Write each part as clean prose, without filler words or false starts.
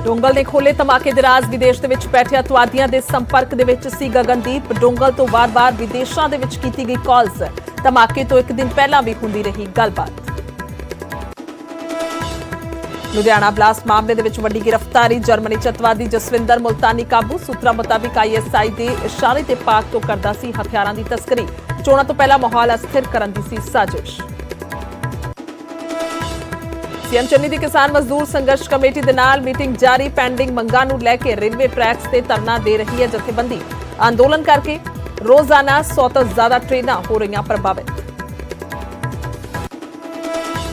Dongle ਨੇ ਖੋਲੇ ਧਮਾਕੇ ਦੇ ਰਾਜ਼। ਵਿਦੇਸ਼ ਦੇ ਵਿੱਚ ਬੈਠੇ ਅਤਵਾਦੀਆਂ ਦੇ ਸੰਪਰਕ ਦੇ ਵਿੱਚ ਸੀ ਗਗਨਦੀਪ। ਡੋਂਗਲ ਤੋਂ ਵਾਰ-ਵਾਰ ਵਿਦੇਸ਼ਾਂ ਦੇ ਵਿੱਚ ਕੀਤੀ ਗਈ ਕਾਲਸ। ਧਮਾਕੇ ਤੋਂ ਇੱਕ ਦਿਨ ਪਹਿਲਾਂ ਵੀ ਹੁੰਦੀ ਰਹੀ ਗੱਲਬਾਤ। ਲੁਧਿਆਣਾ ਬਲਾਸਟ ਮਾਮਲੇ ਦੇ ਵਿੱਚ ਵੱਡੀ ਗ੍ਰਿਫਤਾਰੀ। ਜਰਮਨੀ ਚ ਅਤਵਾਦੀ ਜਸਵਿੰਦਰ ਮੁਲਤਾਨੀ ਕਾਬੂ। ਸੂਤਰਾਂ ਮੁਤਾਬਿਕ ISI ਦੇ ਇਸ਼ਾਰੇ ਤੇ ਪਾਕ ਤੋਂ ਕਰਦਾ ਸੀ ਹਥਿਆਰਾਂ ਦੀ ਤਸਕਰੀ। ਚੋਣਾਂ ਤੋਂ ਪਹਿਲਾਂ ਮਾਹੌਲ ਅਸਥਿਰ ਕਰਨ ਦੀ ਸੀ ਸਾਜ਼ਿਸ਼। सीएम चन्नी दी किसान मजदूर संघर्ष कमेटी दे नाल मीटिंग जारी। पेंडिंग मंगां नूं लैके रेलवे ट्रैक्स ते धरना दे रही है जथेबंदी। अंदोलन करके रोजाना 100 तो ज्यादा ट्रेनां हो रही प्रभावित।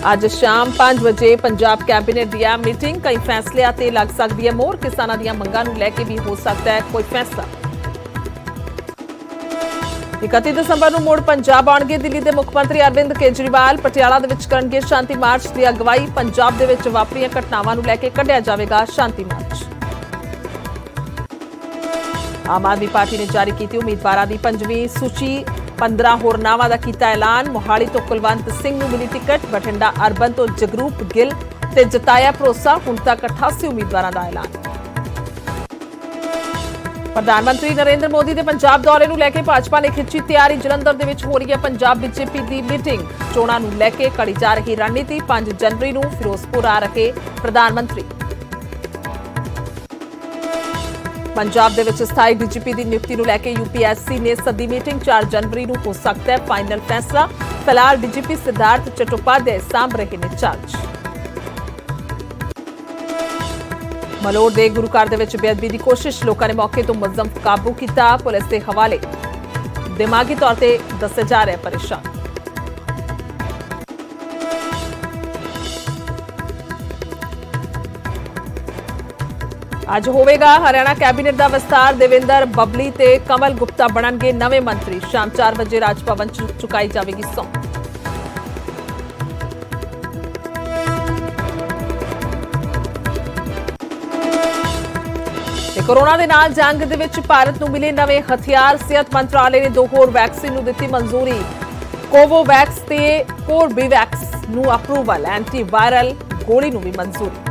अज शाम 5 बजे पंजाब कैबिनेट दी मीटिंग। कई फैसलियां ते लग सकदी है मोहर। किसानां दीआं मंगां नूं लैके भी हो सकता है कोई फैसला। 31 दसंबर ਨੂੰ ਮੁੜ ਪੰਜਾਬ ਆਉਣਗੇ ਦਿੱਲੀ ਦੇ ਮੁੱਖ ਮੰਤਰੀ ਅਰਵਿੰਦ ਕੇਜਰੀਵਾਲ। ਪਟਿਆਲਾ ਦੇ ਵਿੱਚ ਕਰਨਗੇ ਸ਼ਾਂਤੀ ਮਾਰਚ ਦੀ ਅਗਵਾਈ। ਪੰਜਾਬ ਦੇ ਵਿੱਚ ਵਾਪਰੀਆਂ ਘਟਨਾਵਾਂ ਨੂੰ ਲੈ ਕੇ ਕੱਢਿਆ ਜਾਵੇਗਾ ਸ਼ਾਂਤੀ ਮਾਰਚ। ਆਮ ਆਦਮੀ ਪਾਰਟੀ ਨੇ ਜਾਰੀ ਕੀਤੀ ਉਮੀਦਵਾਰਾਂ ਦੀ 5ਵੀਂ ਸੂਚੀ। 15 ਹੋਰ ਨਾਵਾਂ ਦਾ ਕੀਤਾ ਐਲਾਨ। ਮੋਹਾਲੀ ਤੋਂ ਕੁਲਵੰਤ ਸਿੰਘ ਨੂੰ ਮਿਲੀ ਟਿਕਟ। ਬਠਿੰਡਾ ਅਰਬਨ ਤੋਂ ਜਗਰੂਪ ਗਿੱਲ ਤੇ ਜਤਾਇਆ ਭਰੋਸਾ। ਹੁਣ ਤੱਕ 88 ਉਮੀਦਵਾਰਾਂ ਦਾ ਐਲਾਨ। ਪ੍ਰਧਾਨ ਮੰਤਰੀ ਨਰਿੰਦਰ ਮੋਦੀ ਦੇ ਪੰਜਾਬ ਦੌਰੇ ਨੂੰ ਲੈ ਕੇ ਭਾਜਪਾ ਨੇ ਖਿੱਚੀ ਤਿਆਰੀ। ਜਲੰਧਰ ਦੇ ਵਿੱਚ ਹੋ ਰਹੀ ਹੈ ਪੰਜਾਬ ਬੀਜੇਪੀ ਦੀ ਮੀਟਿੰਗ। ਚੋਣਾਂ ਨੂੰ ਲੈ ਕੇ ਘੜੀ ਜਾ ਰਹੀ ਰਣਨੀਤੀ। 5 ਜਨਵਰੀ ਨੂੰ ਫਿਰੋਜ਼ਪੁਰ ਆ ਰਹੇ ਪ੍ਰਧਾਨ ਮੰਤਰੀ। ਪੰਜਾਬ ਦੇ ਵਿੱਚ ਸਥਾਈ ਡੀਜੀਪੀ ਦੀ ਨਿਯੁਕਤੀ ਨੂੰ ਲੈ ਕੇ UPSC ਨੇ ਸੱਦੀ ਮੀਟਿੰਗ। 4 ਜਨਵਰੀ ਨੂੰ ਹੋ ਸਕਦਾ ਹੈ ਫਾਈਨਲ ਫੈਸਲਾ। ਫਿਲਹਾਲ ਡੀਜੀਪੀ ਸਿਧਾਰਥ ਚਟੋਪਾਧਿਆਏ ਸਾਂਭ ਰਹੇ ਨੇ ਚਾਰਜ। ਮਲੋੜ ਦੇ ਗੁਰੂ ਘਰ ਦੇ ਵਿੱਚ ਬੇਅਦਬੀ ਦੀ ਕੋਸ਼ਿਸ਼। ਲੋਕਾਂ ਨੇ ਮੌਕੇ ਤੋਂ ਮੁਲਜ਼ਮ ਕਾਬੂ ਕੀਤਾ। ਪੁਲਿਸ ਦੇ ਹਵਾਲੇ। ਦਿਮਾਗੀ ਤੌਰ ਤੇ ਦੱਸਿਆ ਜਾ ਰਿਹਾ ਪਰੇਸ਼ਾਨ। ਅੱਜ ਹੋਵੇਗਾ ਹਰਿਆਣਾ ਕੈਬਨਿਟ ਦਾ ਵਿਸਤਾਰ। ਦੇਵੇਂਦਰ ਬਬਲੀ ਤੇ ਕਮਲ ਗੁਪਤਾ ਬਣਨਗੇ ਨਵੇਂ ਮੰਤਰੀ। ਸ਼ਾਮ 4 ਵਜੇ ਰਾਜ ਭਵਨ ਚ ਚੁਕਾਈ ਜਾਵੇਗੀ ਸਹੁੰ। कोरोना के नाल जंग दे विच भारत नूं मिले नवे हथियार। सेहत मंत्रालय ने 2 होर वैक्सीन नूं दित्ती मंजूरी। कोवोवैक्स ते कोर्बेवैक्स नूं अप्रूवल। एंटीवायरल गोली नूं भी मंजूरी।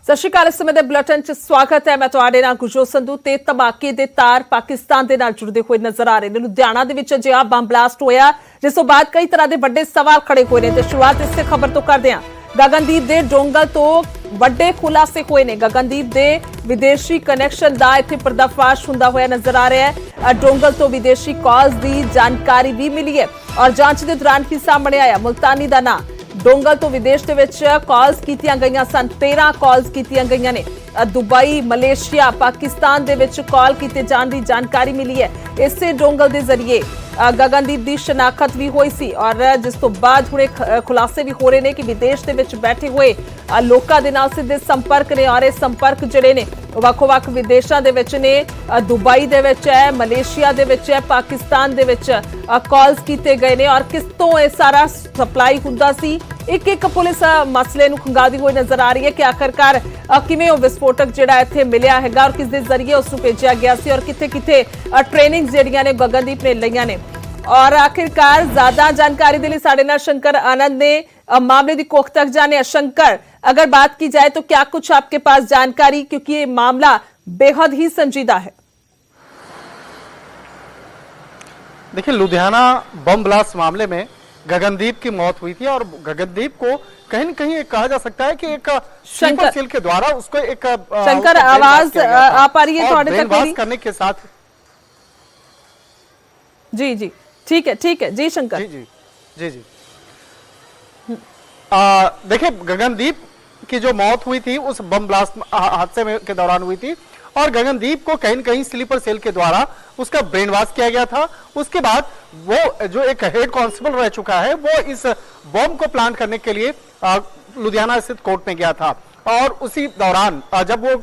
सत श्री अकाल। इस समय के बुलेटिन च स्वागत है। मैं तुहाडे नाल गुरजोत संधू। ते धमाके दे तार पाकिस्तान दे नाल जुड़दे हुए नजर आ रहे हैं। लुधियाना दे विच अजिहा बम ब्लास्ट होया जिस तों बाद कई तरह के वड्डे सवाल खड़े हुए हैं। ते शुरुआत इस खबर तो करदे हां। गगनदीप दे डोंगल तो वड्डे खुलासे हुए ने। गगनदीप दे विदेशी कनैक्शन का इत्थे पर्दाफाश हुंदा होया नजर आ रहा है। डोंगल तो विदेशी कॉल्स की जानकारी भी मिली है और जांच के दौरान की सामने आया मुल्तानी का नाम। डोंगल तो विदेश के विच कॉल्स कीतियां गईयां सन। 13 कॉल्स कीतियां गईयां ने। Dubai, Malaysia, Pakistan they which call कीते जाण दी जानकारी मिली है। इसे डोंगल के जरिए गगनदीप की शनाखत भी हुई सी और जिस तो बाद हुणे खुलासे भी हो रहे हैं कि विदेश के विच बैठे हुए लोकां दे नाल सीधे संपर्क ने और संपर्क जिहड़े ने ਵੱਖ-ਵੱਖ विदेशों दे विच ने। दुबई दे विच है, मलेशिया दे विच है, पाकिस्तान दे विच कॉल्स कीते गए ने और किस तो यह सारा सप्लाई हुंदा सी। एक पुलिस मसले नूं खंगालदी हुई नजर आ रही है कि आखिरकार किवें वो विस्फोटक जिहड़ा इत्थे मिलिया हैगा और किस दे जरिए उसनूं भेजिया गया सी और किथे-किथे ट्रेनिंग जिहड़ियां ने गगनदीप ने लईआं ने। और आखिरकार ज्यादा जानकारी के लिए साडे नाल शंकर आनंद ने मामले की कोख तक जाने। शंकर, अगर बात की जाए तो क्या कुछ आपके पास जानकारी, क्योंकि ये मामला बेहद ही संजीदा है। देखिए, लुधियाना बम ब्लास्ट मामले में गगनदीप की मौत हुई थी और गगनदीप को कहीं न कहीं कहा जा सकता है कि एक स्लीपर सेल के द्वारा उसको एक शंकर आवाज आ पा रही है थोड़े तक मेरी करने के साथ। जी जी ठीक है जी शंकर। जी जी जी जी देखिए, गगनदीप की जो मौत हुई थी उस बम ब्लास्ट हादसे में के दौरान हुई थी और गगनदीप को कहीं न कहीं स्लीपर सेल के द्वारा उसका ब्रेन वॉश किया गया था। उसके बाद वो जो एक हेड कांस्टेबल रह चुका है वो इस बम को प्लान करने के लिए लुधियाना स्थित कोर्ट में गया था और उसी दौरान जब वो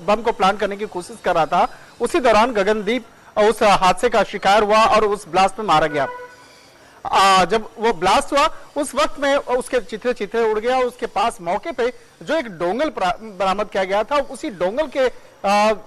बम को प्लान करने की कोशिश कर रहा था उसी दौरान गगनदीप उस हादसे का शिकार हुआ और उस ब्लास्ट में मारा गया। जब वो ब्लास्ट हुआ उस वक्त में उसके चित्रे चित्रे उड़ गया। उसके पास मौके पे जो एक डोंगल बरामद किया गया था, उसी डोंगल के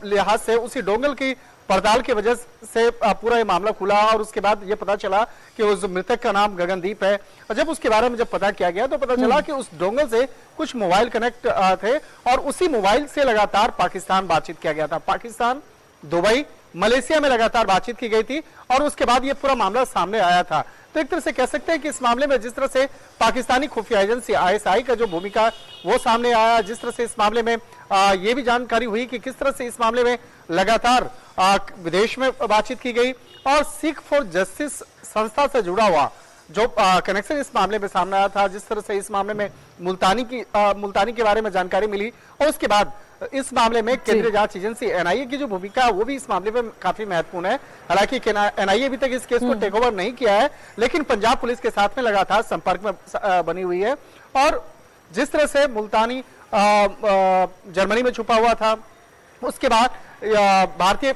लिहाज से, उसी डोंगल की पड़ताल की वजह से पूरा ये मामला खुला और उसके बाद ये पता चला कि उस मृतक का नाम गगनदीप है। और जब उसके बारे में जब पता किया गया तो पता चला कि उस डोंगल से कुछ मोबाइल कनेक्ट थे और उसी मोबाइल से लगातार पाकिस्तान बातचीत किया गया था। पाकिस्तान, दुबई, मलेशिया में लगातार बातचीत की गई थी और उसके बाद ये पूरा मामला सामने आया था। तो एक तरह से कह सकते हैं कि इस मामले में जिस तरह से पाकिस्तानी खुफिया एजेंसी ISI का जो भूमिका वो सामने आया, जिस तरह से इस मामले में ये भी जानकारी हुई कि किस तरह से इस मामले में लगातार विदेश में बातचीत की गई और सिख फॉर जस्टिस संस्था से जुड़ा हुआ जो कनेक्शन इस मामले में सामने आया था, जिस तरह से इस मामले में मुल्तानी के बारे में जानकारी मिली और उसके बाद इस मामले में केंद्रीय जांच एजेंसी NIA की जो भूमिका है वो भी इस मामले में काफी महत्वपूर्ण है। हालांकि NIA अभी तक इस केस को टेक ओवर नहीं किया है, लेकिन पंजाब पुलिस के साथ में लगातार संपर्क में बनी हुई है। और जिस तरह से मुल्तानी जर्मनी में छुपा हुआ था, उसके बाद भारतीय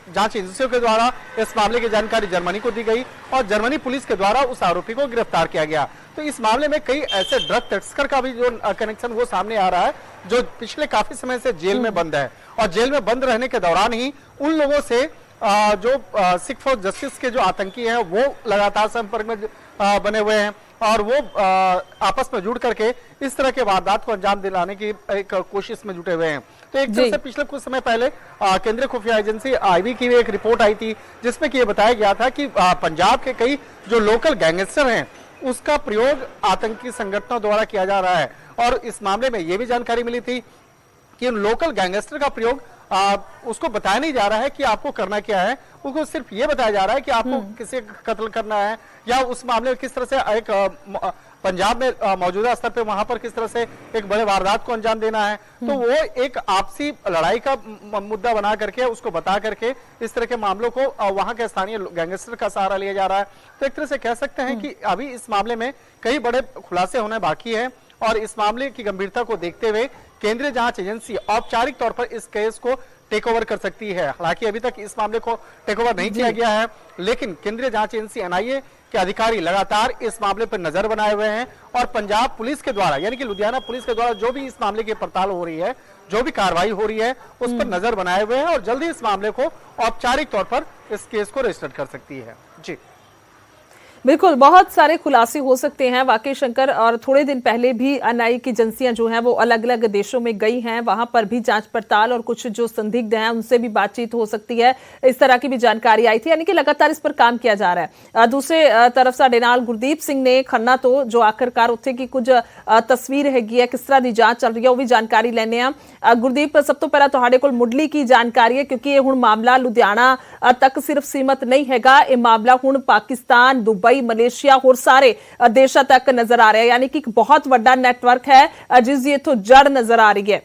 जांच एजेंसियों के द्वारा इस मामले की जानकारी जर्मनी को दी गई और जर्मनी पुलिस के द्वारा उस आरोपी को गिरफ्तार किया गया। तो इस मामले में कई ऐसे ड्रग तस्कर का भी जो कनेक्शन वो सामने आ रहा है जो पिछले काफी समय से जेल में बंद है और जेल में बंद रहने के दौरान ही उन लोगों से जो सिख फॉर जस्टिस के जो आतंकी हैं वो लगातार संपर्क में बने हुए हैं और वो आपस में जुड़ करके इस तरह के वारदात को अंजाम दिलाने की एक कोशिश में जुटे हुए हैं। तो एक तरह से पिछले कुछ समय पहले केंद्रीय खुफिया एजेंसी IB की एक रिपोर्ट आई थी जिसमें कि ये बताया गया था कि पंजाब के कई जो लोकल गैंगस्टर हैं उसका प्रयोग आतंकी संगठनों द्वारा किया जा रहा है। और इस मामले में ये भी जानकारी मिली थी कि उन लोकल गैंगस्टर का प्रयोग उसको बताया नहीं जा रहा है कि आपको करना क्या है, उसको सिर्फ ये बताया जा रहा है कि आपको किसे कत्ल करना है या उस मामले में किस तरह से एक पंजाब में मौजूदा स्तर पे वहां पर किस तरह से एक बड़े वारदात को अंजाम देना है। तो वो एक आपसी लड़ाई का मुद्दा बना करके उसको बता करके इस तरह के मामलों को वहां के स्थानीय गैंगस्टर का सहारा लिया जा रहा है। तो एक तरह से कह सकते हैं कि अभी इस मामले में कई बड़े खुलासे होने बाकी है और इस मामले की गंभीरता को देखते हुए केंद्रीय जांच एजेंसी औपचारिक तौर पर इस केस को टेक ओवर कर सकती है। हालांकि अभी तक इस मामले को टेक ओवर नहीं किया गया है, लेकिन केंद्रीय जांच एजेंसी NIA के अधिकारी लगातार इस मामले पर नजर बनाए हुए हैं और पंजाब पुलिस के द्वारा यानी कि लुधियाना पुलिस के द्वारा जो भी इस मामले की पड़ताल हो रही है, जो भी कार्रवाई हो रही है उस पर नजर बनाए हुए हैं और जल्दी इस मामले को औपचारिक तौर पर इस केस को रजिस्टर कर सकती है। जी बिल्कुल, बहुत सारे खुलासे हो सकते हैं वाकई शंकर। और थोड़े दिन पहले भी NIA की एजेंसियां जो हैं वो अलग अलग देशों में गई हैं, वहां पर भी जांच पड़ताल और कुछ जो संदिग्ध हैं उनसे भी बातचीत हो सकती है, इस तरह की भी जानकारी आई थी। यानी कि लगातार इस पर काम किया जा रहा है। दूसरे तरफ साडे नाल गुरदीप सिंह ने खन्ना तो जो आखिरकार उत्थे की कुछ तस्वीर हैगी है, किस तरह की जांच चल रही है, वो भी जानकारी लेने आ। गुरदीप, सब तो पहला तुहाडे कोल मुढली की जानकारी है, क्योंकि ये हुण मामला लुधियाना तक सिर्फ सीमित नहीं हैगा, ये मामला हुण पाकिस्तान, दुबई, मलेशिया और सारे देशों तक नजर आ रहा है। यानी कि एक बहुत बड़ा नेटवर्क है जिसकी इथों जड़ नजर आ रही है।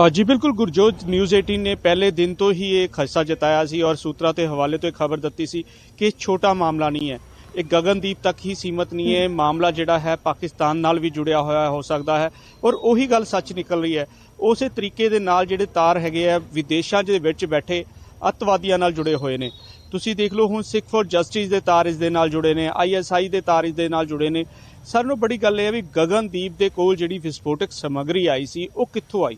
जी बिल्कुल गुरजोत, न्यूज़ 18 ने पहले दिन तो ही ये खदशा जताया सी और सूत्रों के हवाले तो एक खबर दत्ती सी कि छोटा मामला नहीं है, एक गगनदीप तक ही सीमित नहीं है, मामला जिहड़ा है पाकिस्तान नाल भी जुड़िया होया हो सकता है। और ਉਹੀ ਗੱਲ सच निकल रही है। ਉਸੇ तरीके ਦੇ ਨਾਲ ਜਿਹੜੇ ਤਾਰ ਹੈਗੇ ਆ ਵਿਦੇਸ਼ਾਂ ਦੇ ਵਿੱਚ ਬੈਠੇ ਅੱਤਵਾਦੀਆਂ ਨਾਲ ਜੁੜੇ ਹੋਏ ਨੇ। ਤੁਸੀਂ ਦੇਖ ਲਓ ਹੁਣ ਸਿੱਖ ਫॉर ਜਸਟਿਸ ਦੇ ਤਾਰ ਇਸ ਦੇ ਨਾਲ ਜੁੜੇ ਨੇ, ISI ਦੇ ਤਾਰ ਇਸ ਦੇ ਨਾਲ ਜੁੜੇ ਨੇ। ਸਾਰਿਆਂ ਨਾਲੋਂ ਬੜੀ ਗੱਲ ਇਹ ਹੈ ਵੀ ਗਗਨਦੀਪ ਦੇ ਕੋਲ ਜਿਹੜੀ ਵਿਸਫੋਟਕ ਸਮੱਗਰੀ ਆਈ ਸੀ ਉਹ ਕਿੱਥੋਂ ਆਈ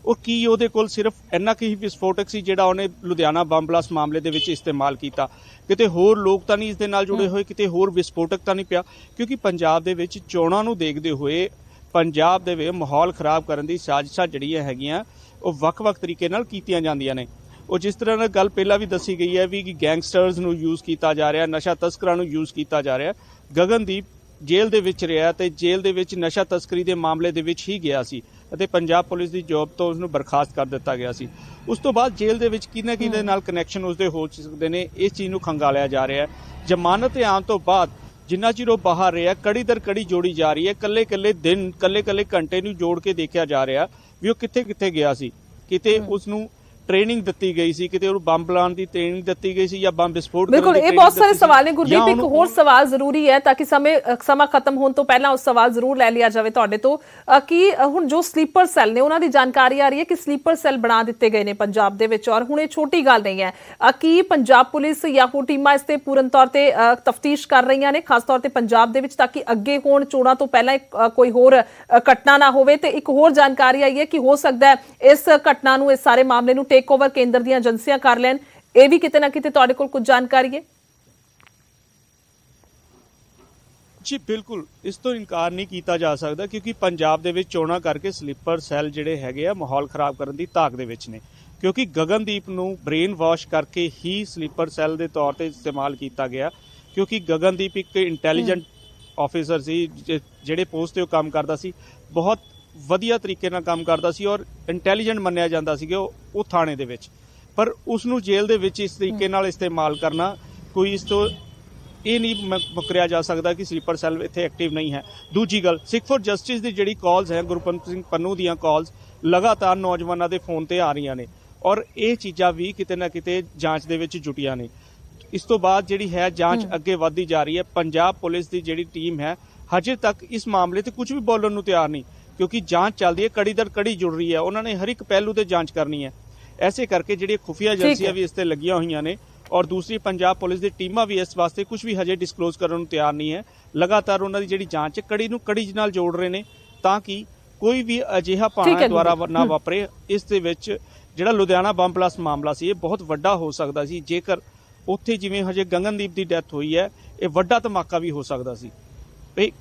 और की ਉਹਦੇ ਕੋਲ ਸਿਰਫ ਇੰਨਾ ਕੁ ਹੀ ਵਿਸਫੋਟਕ ਸੀ ਜਿਹੜਾ ਉਹਨੇ ਲੁਧਿਆਣਾ ਬੰਬ ਬਲਾਸਟ ਮਾਮਲੇ ਦੇ ਵਿੱਚ ਇਸਤੇਮਾਲ ਕੀਤਾ, ਕਿਤੇ ਹੋਰ ਲੋਕ ਤਾਂ ਨਹੀਂ ਇਸ ਦੇ ਨਾਲ ਜੁੜੇ ਹੋਏ, ਕਿਤੇ ਹੋਰ ਵਿਸਫੋਟਕ ਤਾਂ ਨਹੀਂ ਪਿਆ। ਕਿਉਂਕਿ ਪੰਜਾਬ ਦੇ ਵਿੱਚ ਚੋਣਾਂ ਨੂੰ ਦੇਖਦੇ ਹੋਏ ਪੰਜਾਬ ਦੇ ਵਿੱਚ ਮਾਹੌਲ ਖਰਾਬ ਕਰਨ ਦੀ ਸਾਜ਼ਿਸ਼ਾਂ ਜਿਹੜੀਆਂ ਹੈਗੀਆਂ ਉਹ ਵੱਖ-ਵੱਖ ਤਰੀਕੇ ਨਾਲ ਕੀਤੀਆਂ ਜਾਂਦੀਆਂ ਨੇ। ਉਹ ਜਿਸ ਤਰ੍ਹਾਂ ਨਾਲ ਗੱਲ ਪਹਿਲਾਂ ਵੀ ਦੱਸੀ ਗਈ ਹੈ ਵੀ ਕਿ ਗੈਂਗਸਟਰਸ ਨੂੰ ਯੂਜ਼ ਕੀਤਾ ਜਾ ਰਿਹਾ, ਨਸ਼ਾ ਤਸਕਰਾਂ ਨੂੰ ਯੂਜ਼ ਕੀਤਾ ਜਾ ਰਿਹਾ। ਗਗਨਦੀਪ ਜੇਲ੍ਹ ਦੇ ਵਿੱਚ ਰਿਹਾ ਤੇ ਜੇਲ੍ਹ ਦੇ ਵਿੱਚ ਨਸ਼ਾ ਤਸਕਰੀ ਦੇ ਮਾਮਲੇ ਦੇ ਵਿੱਚ ਹੀ ਗਿਆ ਸੀ ਅਤੇ ਪੰਜਾਬ ਪੁਲਿਸ ਦੀ ਜੌਬ ਤੋਂ ਉਸਨੂੰ ਬਰਖਾਸਤ ਕਰ ਦਿੱਤਾ ਗਿਆ ਸੀ। ਉਸ ਤੋਂ ਬਾਅਦ ਜੇਲ੍ਹ ਦੇ ਵਿੱਚ ਕਿਹਦੇ ਨਾਲ ਕਨੈਕਸ਼ਨ ਉਸਦੇ ਹੋ ਸਕਦੇ ਨੇ, ਇਸ ਚੀਜ਼ ਨੂੰ ਖੰਗਾਲਿਆ ਜਾ ਰਿਹਾ ਹੈ। ਜ਼ਮਾਨਤ ਤੇ ਆਉਣ ਤੋਂ ਬਾਅਦ ਜਿੰਨਾ ਚਿਰ ਉਹ ਬਾਹਰ ਰਿਹਾ ਕੜੀ ਦਰ ਕੜੀ ਜੋੜੀ ਜਾ ਰਹੀ ਹੈ, ਕੱਲੇ ਦਿਨ ਕੱਲੇ ਘੰਟੇ ਨੂੰ ਜੋੜ ਕੇ ਦੇਖਿਆ ਜਾ ਰਿਹਾ ਵੀ ਉਹ ਕਿੱਥੇ ਗਿਆ ਸੀ। ਕਿਤੇ ਉਸਨੂੰ ਟ੍ਰੇਨਿੰਗ ਦਿੱਤੀ ਗਈ ਸੀ, ਕਿਤੇ ਉਹਨੂੰ ਬੰਬ ਲਾਉਣ ਦੀ ਟ੍ਰੇਨਿੰਗ ਦਿੱਤੀ ਗਈ ਸੀ ਜਾਂ ਬੰਬ ਵਿਸਫੋਟ ਕਰਨ ਬਿਲਕੁਲ ਦੀ ਇਹ training ਬਹੁਤ ਸਾਰੇ ਦਿੱਤੀ ਸੀ, ਸਵਾਲ ਨੇ ਗੁਰਦੀਪ। ਜਾਂ ਇੱਕ ਹੋਰ ਸਵਾਲ ਜ਼ਰੂਰੀ ਹੈ ਤਾਂ ਕਿ ਸਮਾਂ ਖਤਮ ਹੋਣ ਤੋਂ ਪਹਿਲਾਂ ਉਸ ਸਵਾਲ ਜ਼ਰੂਰ ਲੈ ਲਿਆ ਜਾਵੇ ਤੁਹਾਡੇ ਤੋਂ ਕਿ ਹੁਣ ਜੋ ਸਲੀਪਰ ਸੈੱਲ ਨੇ ਉਹਨਾਂ ਦੀ ਜਾਣਕਾਰੀ ਆ ਰਹੀ ਹੈ ਕਿ ਸਲੀਪਰ ਸੈੱਲ ਬਣਾ ਦਿੱਤੇ ਗਏ ਨੇ ਪੰਜਾਬ ਦੇ ਵਿੱਚ, ਔਰ ਹੁਣ ਇਹ ਛੋਟੀ ਗੱਲ ਨਹੀਂ ਹੈ ਕਿ ਪੰਜਾਬ ਪੁਲਿਸ ਜਾਂ ਹੋਰ ਟੀਮਾਂ ਇਸ ਤੇ ਪੂਰਨ ਤੌਰ ਤੇ ਤਫਤੀਸ਼ ਕਰ ਰਹੀਆਂ ਨੇ, ਖਾਸ ਤੌਰ ਤੇ ਪੰਜਾਬ ਦੇ ਵਿੱਚ, ਤਾਂ ਕਿ ਅੱਗੇ ਹੋਣ ਚੋਣਾਂ ਤੋਂ ਪਹਿਲਾਂ ਕੋਈ ਹੋਰ ਘਟਨਾ ਨਾ ਹੋਵੇ। ਤੇ ਇੱਕ ਹੋਰ ਜਾਣਕਾਰੀ ਆਈ ਹੈ ਕਿ ਹੋ ਸਕਦਾ ਹੈ ਇਸ ਘਟਨਾ ਨੂੰ, ਇਸ ਸਾਰੇ ਮਾਮਲੇ ਨੂੰ ਟੇਕ ਓਵਰ ਕੇਂਦਰ ਦੀਆਂ ਏਜੰਸੀਆਂ ਕਰ ਲੈਣ। ਇਹ ਵੀ ਕਿਤੇ ਨਾ ਕਿਤੇ ਤੁਹਾਡੇ ਕੋਲ ਕੁਝ ਜਾਣਕਾਰੀ ਹੈ? ਜੀ ਬਿਲਕੁਲ, ਇਸ ਤੋਂ ਇਨਕਾਰ ਨਹੀਂ ਕੀਤਾ ਜਾ ਸਕਦਾ ਕਿਉਂਕਿ ਪੰਜਾਬ ਦੇ ਵਿੱਚ ਚੋਣਾਂ ਕਰਕੇ ਸਲੀਪਰ ਸੈੱਲ ਜਿਹੜੇ ਹੈਗੇ ਆ ਮਾਹੌਲ ਖਰਾਬ ਕਰਨ ਦੀ ਤਾਕ ਦੇ ਵਿੱਚ ਨੇ, ਕਿਉਂਕਿ ਗਗਨਦੀਪ ਨੂੰ ਬ੍ਰੇਨ ਵਾਸ਼ ਕਰਕੇ ਹੀ ਸਲੀਪਰ ਸੈੱਲ ਦੇ ਤੌਰ ਤੇ ਇਸਤੇਮਾਲ ਕੀਤਾ ਗਿਆ, ਕਿਉਂਕਿ ਗਗਨਦੀਪ ਇੱਕ ਇੰਟੈਲੀਜੈਂਟ ਆਫੀਸਰ ਸੀ, ਜਿਹੜੇ ਪੋਸਟ ਤੇ ਉਹ ਕੰਮ ਕਰਦਾ ਸੀ, ਬਹੁਤ ਵਧੀਆ ਤਰੀਕੇ ਨਾਲ ਕੰਮ ਕਰਦਾ ਸੀ ਔਰ ਇੰਟੈਲੀਜੈਂਟ ਮੰਨਿਆ ਜਾਂਦਾ ਸੀ ਉਹ ਥਾਣੇ ਦੇ ਵਿੱਚ। ਪਰ ਉਸ ਨੂੰ ਜੇਲ੍ਹ ਦੇ ਵਿੱਚ ਇਸ ਤਰੀਕੇ ਨਾਲ ਇਸਤੇਮਾਲ ਕਰਨਾ, ਕੋਈ ਇਸ ਤੋਂ ਇਹ ਨਹੀਂ ਮੁਕਰਿਆ ਜਾ ਸਕਦਾ ਕਿ ਸਲੀਪਰ ਸੈੱਲ ਇੱਥੇ ਐਕਟਿਵ ਨਹੀਂ ਹੈ। ਦੂਜੀ ਗੱਲ, ਸਿੱਖ ਫॉर ਜਸਟਿਸ ਦੀ ਜਿਹੜੀ ਕਾਲਸ ਹੈ, ਗੁਰਪੰਤ ਸਿੰਘ ਪੰਨੂ ਦੀਆਂ ਕਾਲਸ ਲਗਾਤਾਰ ਨੌਜਵਾਨਾਂ ਦੇ ਫੋਨ ਤੇ ਆ ਰਹੀਆਂ ਨੇ ਔਰ ਇਹ ਚੀਜ਼ਾਂ ਵੀ ਕਿਤੇ ਨਾ ਕਿਤੇ ਜਾਂਚ ਦੇ ਵਿੱਚ ਜੁਟੀਆਂ ਨੇ। ਇਸ ਤੋਂ ਬਾਅਦ ਜਿਹੜੀ ਹੈ ਜਾਂਚ ਅੱਗੇ ਵਧਦੀ ਜਾ ਰਹੀ ਹੈ। ਪੰਜਾਬ ਪੁਲਿਸ ਦੀ ਜਿਹੜੀ ਟੀਮ ਹੈ ਹਜੇ ਤੱਕ ਇਸ ਮਾਮਲੇ ਤੇ ਕੁਝ ਵੀ ਬੋਲਣ ਨੂੰ ਤਿਆਰ ਨਹੀਂ, ਕਿਉਂਕਿ ਜਾਂਚ ਚੱਲਦੀ ਹੈ, ਕੜੀ ਦਰ ਕੜੀ ਜੁੜ ਰਹੀ ਹੈ, ਉਹਨਾਂ ਨੇ ਹਰ ਇੱਕ ਪਹਿਲੂ ਤੇ ਜਾਂਚ ਕਰਨੀ ਹੈ। ਐਸੇ ਕਰਕੇ ਜਿਹੜੀਆਂ ਖੁਫੀਆ ਏਜੰਸੀਆਂ ਵੀ ਇਸ ਤੇ ਲੱਗੀਆਂ ਹੋਈਆਂ ਨੇ ਔਰ ਦੂਸਰੀ ਪੰਜਾਬ ਪੁਲਿਸ ਦੀ ਟੀਮਾਂ ਵੀ ਇਸ ਵਾਸਤੇ ਕੁਝ ਵੀ ਹਜੇ ਡਿਸਕਲੋਜ਼ ਕਰਨ ਨੂੰ ਤਿਆਰ ਨਹੀਂ ਹੈ। ਲਗਾਤਾਰ ਉਹਨਾਂ ਦੀ ਜਿਹੜੀ ਜਾਂਚ ਹੈ ਕੜੀ ਨੂੰ ਕੜੀ ਨਾਲ ਜੋੜ ਰਹੇ ਨੇ ਤਾਂ ਕਿ ਕੋਈ ਵੀ ਅਜਿਹਾ ਭਾਣਾ ਦੁਆਰਾ ਨਾ ਵਾਪਰੇ। ਇਸ ਦੇ ਵਿੱਚ ਜਿਹੜਾ ਲੁਧਿਆਣਾ ਬੰਬ ਬਲਾਸਟ ਮਾਮਲਾ ਸੀ, ਇਹ ਬਹੁਤ ਵੱਡਾ ਹੋ ਸਕਦਾ ਸੀ ਜੇਕਰ ਉੱਥੇ ਜਿਵੇਂ ਹਜੇ ਗਗਨਦੀਪ ਦੀ ਡੈਥ ਹੋਈ ਹੈ, ਇਹ ਵੱਡਾ ਧਮਾਕਾ ਵੀ ਹੋ ਸਕਦਾ ਸੀ।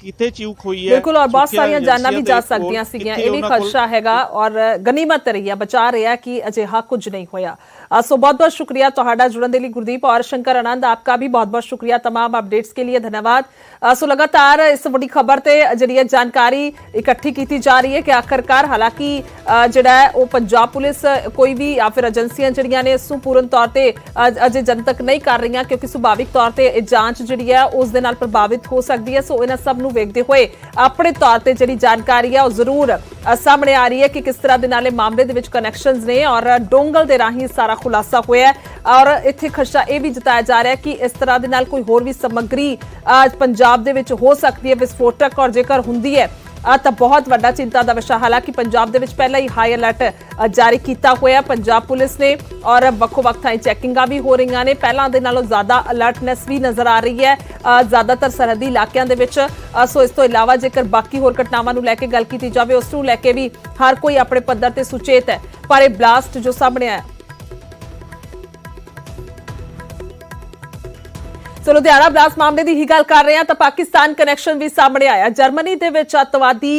ਕਿਤੇ ਚੂਕ ਹੋਈ ਹੈ ਬਿਲਕੁਲ, ਔਰ ਬਹੁਤ ਸਾਰੀਆਂ ਜਾਨਾਂ ਵੀ ਜਾ ਸਕਦੀਆਂ ਸੀਗੀਆਂ, ਇਹ ਵੀ ਖਦਸ਼ਾ ਹੈਗਾ ਔਰ ਗਨੀਮਤ ਰਹੀ ਹੈ, ਬਚਾ ਰਿਹਾ ਕਿ ਅਜਿਹਾ ਕੁਝ ਨਹੀਂ ਹੋਇਆ। सो बहुत बहुत शुक्रिया ਤੁਹਾਡਾ जुड़ने के लिए गुरदीप, और शंकर आनंद आपका भी बहुत बहुत शुक्रिया तमाम अपडेट्स के लिए, धन्यवाद। सो लगातार इस बड़ी खबर से जी जानकारी इकट्ठी की जा रही है कि आखिरकार हालांकि जिहड़ा है वो पंजाब पुलिस कोई भी या फिर एजेंसियां जिहड़ियां ने इस पूर्ण तौर पर अजे जनतक नहीं कर रही, क्योंकि सुभाविक तौर पर जांच जिहड़ी है उस दे नाल प्रभावित हो सकती है। सो इन्हां सब नूं वेखदे होए अपने तौर पर जिहड़ी जानकारी है वो जरूर सामने आ रही है कि किस तरह दे नाल मामले दे विच कनैक्शनस ने और डोंगल दे राही सारा खुलासा होया और इत्थे खदशा यह भी जताया जा रहा है कि इस तरह दे नाल कोई होर भी समग्री पंजाब दे विच हो सकती है विस्फोटक, और जेकर हुंदी है तो बहुत वड्डा चिंता का विषय। हालांकि पंजाब दे विच पहला ही हाई अलर्ट जारी किया होया पंजाब पुलिस ने और ਵੱਖ-ਵੱਖ ਥਾਈਂ चैकिंगां भी हो रही ने, पहलां दे नालों ज़्यादा अलर्टनैस भी नज़र आ रही है ज़्यादातर सरहदी इलाकों के विच। सो इस तो इलावा जेकर बाकी होर घटनावां नूं लैके गल की जाए उस नूं लैके भी हर कोई अपने पद्धर ते सुचेत है, पर यह ब्लास्ट जो सामने आया। सो लुधियाना ब्लास्ट मामले की ही गल कर रहे हैं तो पाकिस्तान कनैक्शन भी सामने आया। जर्मनी के विच अतवादी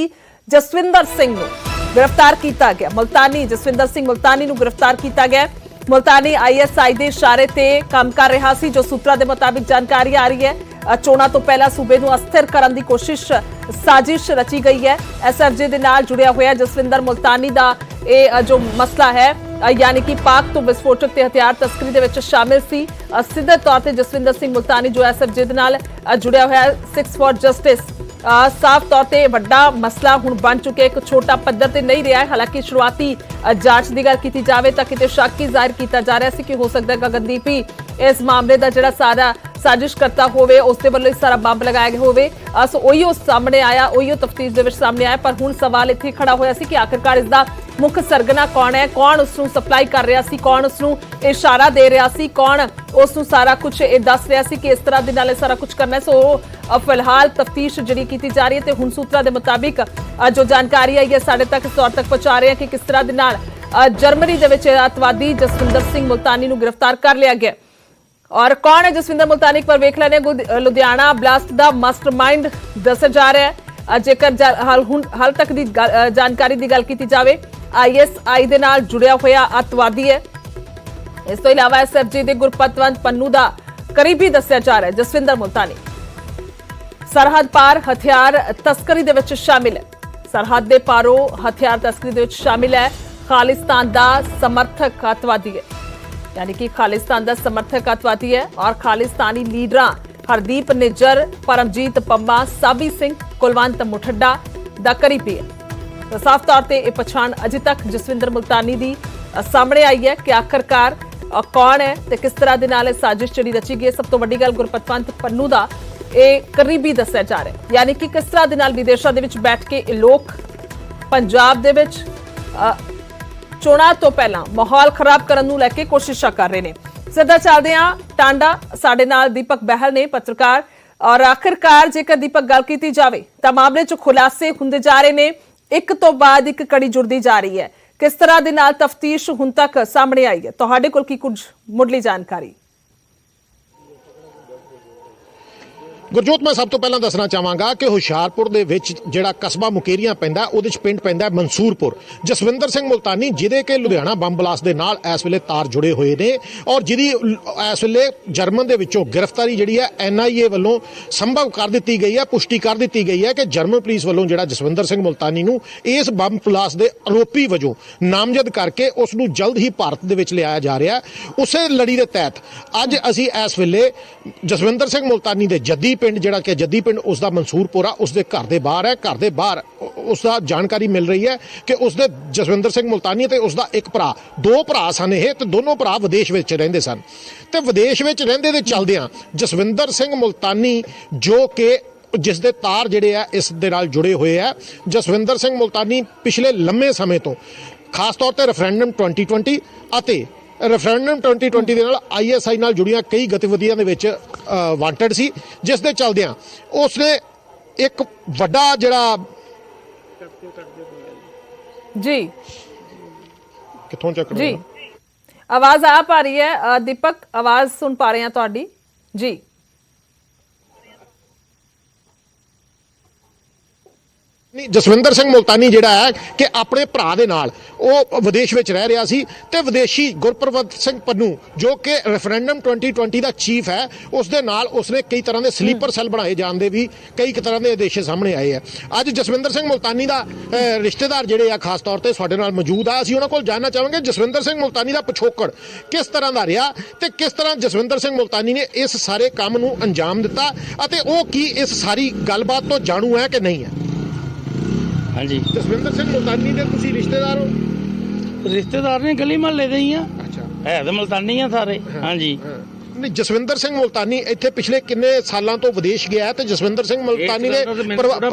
जसविंदर सिंह नूं गिरफ्तार किया गया। मुल्तानी जसविंदर सिंह मुल्तानी नूं गिरफ्तार किया गया। मुल्तानी ISI के इशारे ते काम कर रहा सी, जो सूत्रों के मुताबिक जानकारी आ रही है। चोणां तो पहला सूबे नूं अस्थिर करने की कोशिश साजिश रची गई है। SFJ दे नाल जुड़िया हुआ जसविंदर मुल्तानी का यह जो मसला है, यानी कि पाक तो विस्फोटक ते हथियार तस्करी दे विच शामिल सी। सीधे तौर पर जसविंदर सिंह मुल्तानी जो SFJ दे नाल जुड़िया हुआ है सिक्स फॉर जस्टिस, साफ तौर पर वड्डा मसला हुण बन चुके, एक छोटा पद्धर ते नहीं रहा है। हालांकि शुरुआती जांच की गल की जाए तो किते शक ही जाहिर किया जा रहा है कि हो सकता है गगनदीप ही इस मामले का जिहड़ा सारा साजिश करता होवे, उसके वालों सारा बंब लगाया गया होवे। सो उही सामने आया, उही तफ्तीश दे विच सामने आया। पर हुण सवाल इत्थे खड़ा होया सी कि आखिरकार इसका मुख्य सरगना कौन है, कौन उसनूं सप्लाई कर रहा सी, कौन उसनूं इशारा दे रहा सी, कौन उसनूं सारा कुछ दस रहा सी कि इस तरह दे नाल सारा कुछ करना है। सो फिलहाल तफ्तीश जिहड़ी कीती जा रही है ते हुण सूत्रां दे मुताबिक जो जानकारी आई है साडे तक इस तौर तक पहुंचा रहे हैं कि किस तरह दे नाल जर्मनी दे विच अतवादी जसविंदर सिंह मुल्तानी नूं गिरफ्तार कर लिया गया। और कौन है जसविंदर मुल्तानी पर वेख लेने। लुधियाना ब्लास्ट का मास्टरमाइंड दस्या जा रहा है। जेकर हाल तक की जानकारी की गल की जाए ISI दे नाल जुड़िया हुआ अतवादी है। इस तो इलावा SFJ दे गुरपतवंत पन्नू का करीबी दस्या जा रहा है जसविंदर मुल्तानी। सरहद पार हथियार तस्करी दे विच शामिल है, सरहद दे पारों हथियार तस्करी दे विच शामिल है। खालिस्तान का समर्थक अतवादी है, यानी कि खालिस्तान का समर्थक अतवादी है और खालिस्तानी लीडर हरदीप निज्जर, परमजीत पंमा, साबी सिंह, कुलवंत मुठड्डा दा करीबी है। तो साफ तौर पर यह पछाण अजे तक जसविंदर मुल्तानी की ਸਾਹਮਣੇ ਆਈ ਹੈ ਕਿ ਆਖਰਕਾਰ ਕੌਣ ਹੈ ਤੇ ਕਿਸ ਤਰ੍ਹਾਂ ਦੇ ਨਾਲ ਇਹ ਸਾਜ਼ਿਸ਼ ਜਿਹੜੀ ਰਚੀ ਗਈ ਹੈ। ਸਭ ਤੋਂ ਵੱਡੀ ਗੱਲ ਗੁਰਪਤਵੰਤ ਪੰਨੂ ਦਾ ਇਹ ਕਰੀਬੀ ਦੱਸਿਆ ਜਾ ਰਿਹਾ ਹੈ, ਯਾਨੀ ਕਿ ਕਿਸ ਤਰ੍ਹਾਂ ਦੇ ਨਾਲ ਵਿਦੇਸ਼ਾਂ ਦੇ ਵਿੱਚ ਬੈਠ ਕੇ ਇਹ ਲੋਕ ਪੰਜਾਬ ਦੇ ਵਿੱਚ ਚੋਣਾਂ ਤੋਂ ਪਹਿਲਾਂ ਮਾਹੌਲ ਖਰਾਬ ਕਰਨ ਨੂੰ ਲੈ ਕੇ ਕੋਸ਼ਿਸ਼ਾਂ ਕਰ ਰਹੇ ਨੇ। ਸਿੱਧਾ ਚੱਲਦੇ ਹਾਂ ਟਾਂਡਾ, ਸਾਡੇ ਨਾਲ ਦੀਪਕ ਬਹਿਲ ਨੇ ਪੱਤਰਕਾਰ। ਔਰ ਆਖਿਰਕਾਰ ਜੇਕਰ ਦੀਪਕ ਗੱਲ ਕੀਤੀ ਜਾਵੇ ਤਾਂ ਮਾਮਲੇ 'ਚ ਖੁਲਾਸੇ ਹੁੰਦੇ ਜਾ ਰਹੇ ਨੇ, ਇੱਕ ਤੋਂ ਬਾਅਦ ਇੱਕ ਕੜੀ ਜੁੜਦੀ ਜਾ ਰਹੀ ਹੈ। ਕਿਸ ਤਰ੍ਹਾਂ ਦੇ ਨਾਲ ਤਫਤੀਸ਼ ਹੁਣ ਤੱਕ ਸਾਹਮਣੇ ਆਈ ਹੈ, ਤੁਹਾਡੇ ਕੋਲ ਕੀ ਕੁਝ ਮੁੱਢਲੀ ਜਾਣਕਾਰੀ? ਗੁਰਜੋਤ, ਮੈਂ ਸਭ ਤੋਂ ਪਹਿਲਾਂ ਦੱਸਣਾ ਚਾਹਾਂਗਾ ਕਿ ਹੁਸ਼ਿਆਰਪੁਰ ਦੇ ਵਿੱਚ ਜਿਹੜਾ ਕਸਬਾ ਮੁਕੇਰੀਆਂ ਪੈਂਦਾ ਉਹਦੇ ਚ ਪਿੰਡ ਪੈਂਦਾ ਮਨਸੂਰਪੁਰ। ਜਸਵਿੰਦਰ ਸਿੰਘ ਮੁਲਤਾਨੀ ਜਿਹਦੇ ਕਿ ਲੁਧਿਆਣਾ ਬੰਬ ਬਲਾਸਟ ਦੇ ਨਾਲ ਇਸ ਵੇਲੇ ਤਾਰ ਜੁੜੇ ਹੋਏ ਨੇ ਔਰ ਜਿਹਦੀ ਇਸ ਵੇਲੇ ਜਰਮਨ ਦੇ ਵਿੱਚੋਂ ਗ੍ਰਿਫਤਾਰੀ ਜਿਹੜੀ ਹੈ NIA ਵੱਲੋਂ ਸੰਭਵ ਕਰ ਦਿੱਤੀ ਗਈ ਹੈ, ਪੁਸ਼ਟੀ ਕਰ ਦਿੱਤੀ ਗਈ ਹੈ ਕਿ ਜਰਮਨ ਪੁਲਿਸ ਵੱਲੋਂ ਜਿਹੜਾ ਜਸਵਿੰਦਰ ਸਿੰਘ ਮੁਲਤਾਨੀ ਨੂੰ ਇਸ ਬੰਬ ਬਲਾਸਟ ਦੇ ਆਰੋਪੀ ਵਜੋਂ ਨਾਮਜ਼ਦ ਕਰਕੇ ਉਸ ਨੂੰ ਜਲਦ ਹੀ ਭਾਰਤ ਦੇ ਵਿੱਚ ਲਿਆਇਆ ਜਾ ਰਿਹਾ। ਉਸੇ ਲੜੀ ਦੇ ਤਹਿਤ ਅੱਜ ਅਸੀਂ ਇਸ ਵੇਲੇ ਜਸਵਿੰਦਰ ਸਿੰਘ ਮੁਲਤਾਨੀ ਦੇ ਜੱਦੀ ਪਿੰਡ ਜਿਹੜਾ ਕਿ ਜੱਦੀ ਪਿੰਡ ਉਸ ਦਾ ਮਨਸੂਰਪੁਰ ਆ, ਉਸ ਦੇ ਘਰ ਦੇ ਬਾਹਰ ਹੈ। ਘਰ ਦੇ ਬਾਹਰ ਉਸ ਦਾ ਜਾਣਕਾਰੀ ਮਿਲ ਰਹੀ ਹੈ ਕਿ ਉਸ ਦੇ ਜਸਵਿੰਦਰ ਸਿੰਘ ਮੁਲਤਾਨੀ ਤੇ ਉਸ ਦਾ ਇੱਕ ਭਰਾ, ਦੋ ਭਰਾ ਸਨ ਇਹ, ਤੇ ਦੋਨੋਂ ਭਰਾ ਵਿਦੇਸ਼ ਵਿੱਚ ਰਹਿੰਦੇ ਸਨ। ਤੇ ਵਿਦੇਸ਼ ਵਿੱਚ ਰਹਿੰਦੇ ਦੇ ਚੱਲਦਿਆਂ ਜਸਵਿੰਦਰ ਸਿੰਘ ਮੁਲਤਾਨੀ ਜੋ ਕਿ ਜਿਸ ਦੇ ਤਾਰ ਜਿਹੜੇ ਆ ਇਸ ਦੇ ਨਾਲ ਜੁੜੇ ਹੋਏ ਆ, ਜਸਵਿੰਦਰ ਸਿੰਘ ਮੁਲਤਾਨੀ ਪਿਛਲੇ ਲੰਮੇ ਸਮੇਂ ਤੋਂ ਖਾਸ ਤੌਰ ਤੇ ਰੈਫਰੈਂਡਮ 2020 ਅਤੇ ਰੈਫਰੈਂਡਮ 2020 ਦੇ ਨਾਲ ISI ਨਾਲ ਜੁੜੀਆਂ ਕਈ ਗਤੀਵਿਧੀਆਂ ਦੇ ਵਿੱਚ ਵਾਂਟਡ ਸੀ, ਜਿਸ ਦੇ ਚੱਲਦਿਆਂ ਉਸਨੇ ਇੱਕ ਵੱਡਾ ਜਿਹੜਾ ਜੀ ਕਿੱਥੋਂ ਚੱਕ ਜੀ ਆਵਾਜ਼ ਆ ਪਾ ਰਹੀ ਹੈ ਦੀਪਕ, ਆਵਾਜ਼ ਸੁਣ ਪਾ ਰਹੇ ਹਾਂ ਤੁਹਾਡੀ ਜੀ। ਜਸਵਿੰਦਰ ਸਿੰਘ ਮੁਲਤਾਨੀ ਜਿਹੜਾ ਹੈ ਕਿ ਆਪਣੇ ਭਰਾ ਦੇ ਨਾਲ ਉਹ ਵਿਦੇਸ਼ ਵਿੱਚ ਰਹਿ ਰਿਹਾ ਸੀ ਤੇ ਵਿਦੇਸ਼ੀ ਗੁਰਪ੍ਰਵਤ ਸਿੰਘ ਪੰਨੂ ਜੋ ਕਿ ਰੈਫਰੈਂਡਮ 2020 ਦਾ ਚੀਫ ਹੈ, ਉਸ ਦੇ ਨਾਲ ਉਸਨੇ ਕਈ ਤਰ੍ਹਾਂ ਦੇ ਸਲੀਪਰ ਸੈੱਲ ਬਣਾਏ ਜਾਣ ਦੇ ਵੀ ਕਈ ਤਰ੍ਹਾਂ ਦੇ ਆਦੇਸ਼ ਸਾਹਮਣੇ ਆਏ ਆ। ਅੱਜ ਜਸਵਿੰਦਰ ਸਿੰਘ ਮੁਲਤਾਨੀ ਦਾ ਰਿਸ਼ਤੇਦਾਰ ਜਿਹੜੇ ਆ ਖਾਸ ਤੌਰ ਤੇ ਸਾਡੇ ਨਾਲ ਮੌਜੂਦ ਆ, ਅਸੀਂ ਉਹਨਾਂ ਕੋਲ ਜਾਣਨਾ ਚਾਹਾਂਗੇ ਜਸਵਿੰਦਰ ਸਿੰਘ ਮੁਲਤਾਨੀ ਦਾ ਪਿਛੋਕੜ ਕਿਸ ਤਰ੍ਹਾਂ ਦਾ ਰਿਹਾ ਤੇ ਕਿਸ ਤਰ੍ਹਾਂ ਜਸਵਿੰਦਰ ਸਿੰਘ ਮੁਲਤਾਨੀ ਨੇ ਇਸ ਸਾਰੇ ਕੰਮ ਨੂੰ ਅੰਜਾਮ ਦਿੱਤਾ ਅਤੇ ਉਹ ਕੀ ਇਸ ਸਾਰੀ ਗੱਲਬਾਤ ਤੋਂ ਜਾਣੂ ਹੈ ਕਿ ਨਹੀਂ ਹੈ। ਹਾਂਜੀ, ਜਸਵਿੰਦਰ ਸਿੰਘ ਮੁਲਤਾਨੀ ਦੇ ਤੁਸੀਂ ਰਿਸ਼ਤੇਦਾਰ ਹੋ? ਰਿਸ਼ਤੇਦਾਰ ਨੇ ਗਲੀ ਮਹੱਲੇ ਦੇ ਹੀ ਆ, ਅੱਛਾ, ਹੈ ਤਾਂ ਮੁਲਤਾਨੀ ਆ ਸਾਰੇ। ਹਾਂਜੀ, ਨਹੀਂ, ਜਸਵਿੰਦਰ ਸਿੰਘ ਮੁਲਤਾਨੀ ਇੱਥੇ ਪਿਛਲੇ ਕਿੰਨੇ ਸਾਲਾਂ ਤੋਂ ਵਿਦੇਸ਼ ਗਿਆ ਤੇ ਜਸਵਿੰਦਰ ਸਿੰਘ ਮੁਲਤਾਨੀ